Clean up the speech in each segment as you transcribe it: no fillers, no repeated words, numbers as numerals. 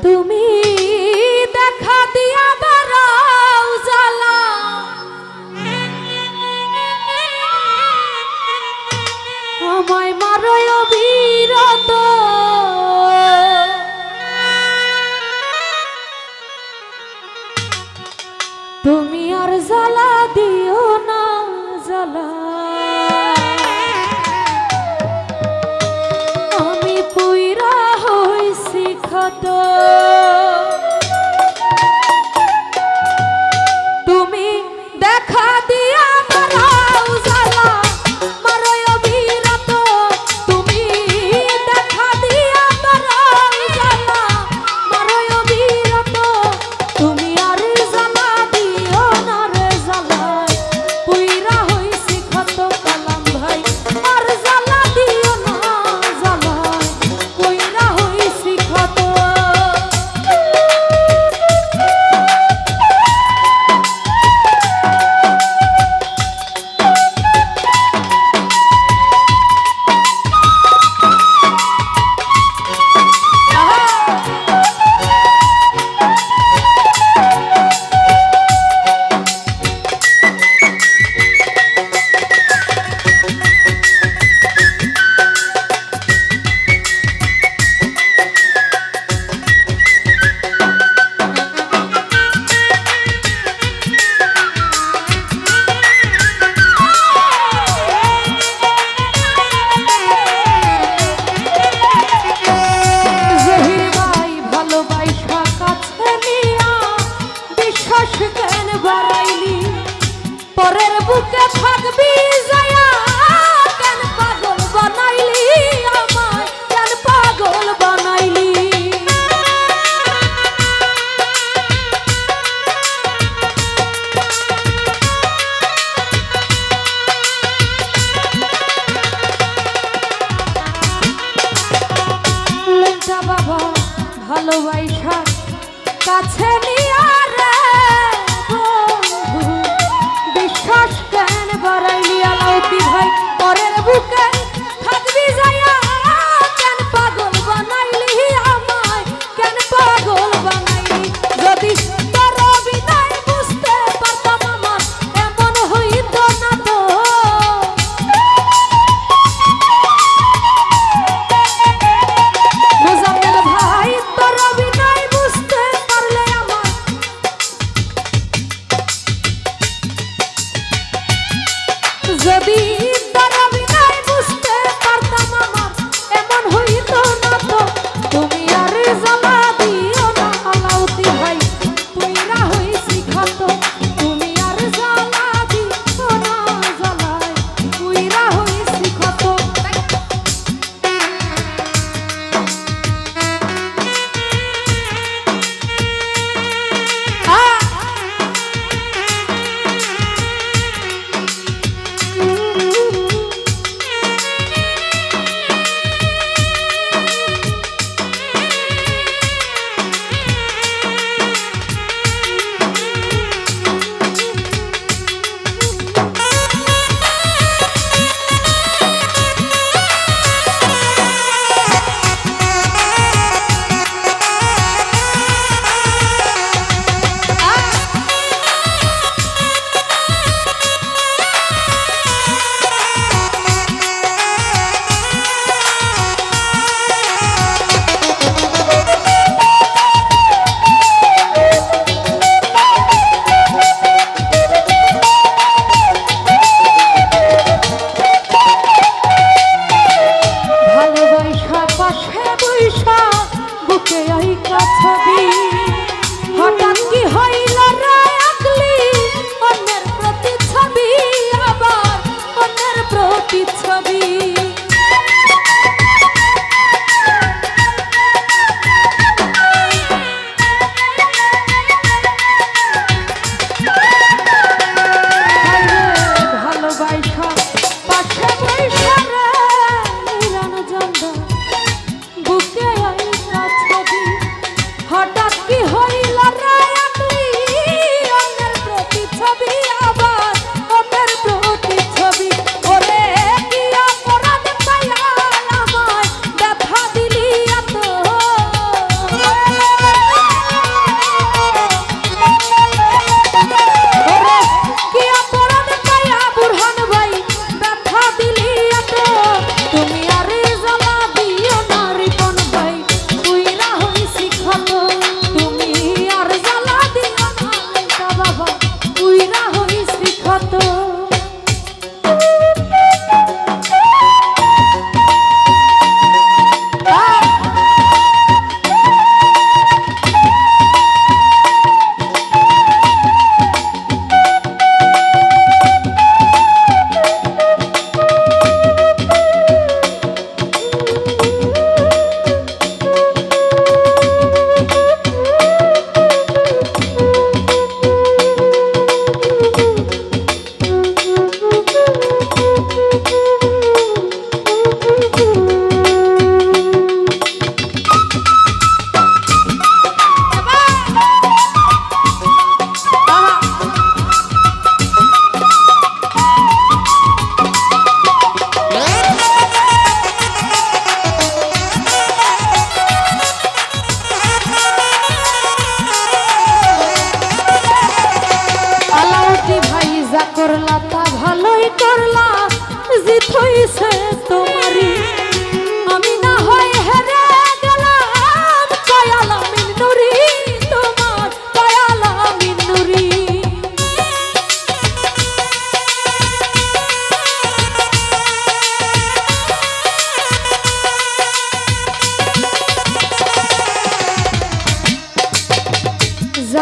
তুমি দেখা দিয়া বারাও জ্বালা আমায় মারয় অবিরত তুমি আর জ্বালা দিও না জ্বালা আমি পুইরা হইছি ক্ষত তুমি দেখা দিয়া বারাও জ্বালা মারয় অবিরত তুমি দেখা দিয়া বারাও জ্বালা মারয় অবিরত তুমি আর জ্বালা দিও না রে জ্বালা পুইরা হইছি ক্ষত কালাম ভাই আর জ্বালা দিও না জ্বালা পুইরা হইছি ক্ষত পরের বুকে থাকবি যায়া কেন পাগল বানাইলি আমায় কেন পাগল বানাইলি লেঙ্গা বাবা ভালোবাসা কাছে নিয়া রে বিশ্বাস কেন বাড়াইলি আলাউদ্দি ভাই পরের বুকে থাকবি যায়া কেন পাগল বানাইলি আমায় কেন পাগল বানাইলি যদি তোর বিদায় বুঝতে পারতাম আমার এমন হইত না তো মোজাম্মেল ভাই তোর বিদায় বুঝতে পারলে আমার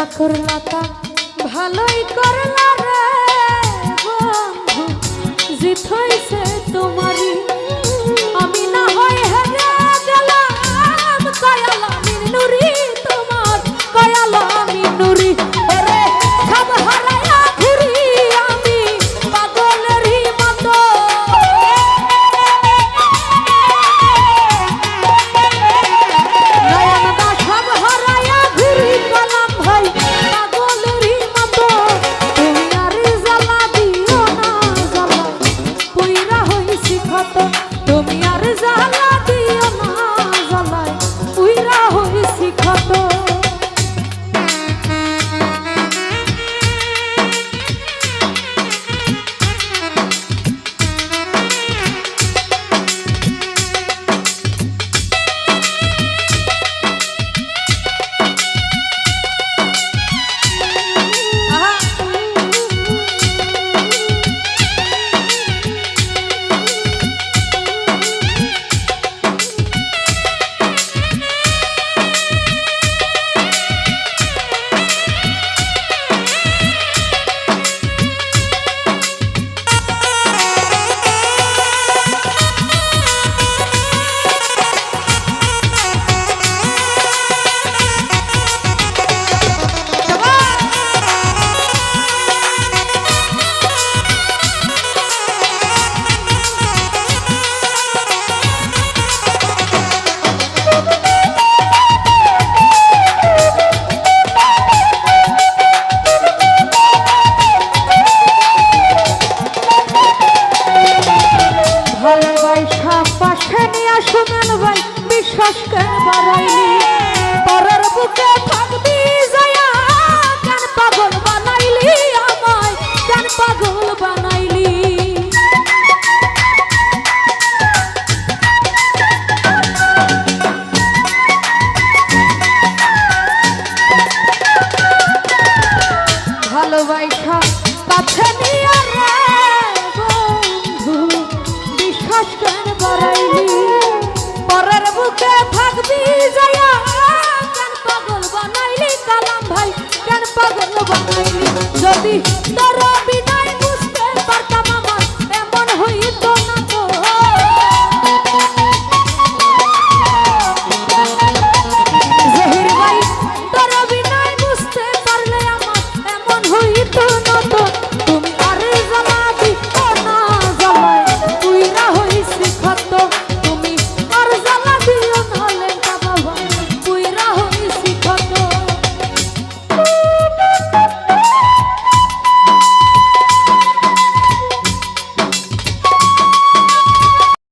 যা করলা তা ভালোই করলা রে বন্ধু, জিত হইছে তোমারই। আমি না হয় হেরে গেলাম কয়ালামিন নুরি, তোমার কয়ালামিন নুরি। ওরে সব হারায়া ঘুরি আমি পাগলেরই মতো। নয়নদা সব হারায়া ঘুরি কলাম ভাই পাগলেরই মতো। তুমি আর জ্বালা দিও না জ্বালা পুইরা হইছি ক্ষত। তুমি আর জ্বালা দিও না জ্বালায় পুইরা হইছি ক্ষত। বিশ্বাস কেন বাড়াইলি পরের বুকে থাকবি যায়া, কেন পাগল বানাইলি আমায়, কেন পাগল বানাইলি। ভালোবাসা কাছে নিয়ে রে বন্ধু, বিশ্বাস কেন বাড়াইলি পরের বুকে থাকবি যায়া, কেন পাগল বানাইলি কালাম ভাই, কেন পাগল বানাইলি। যদি তোর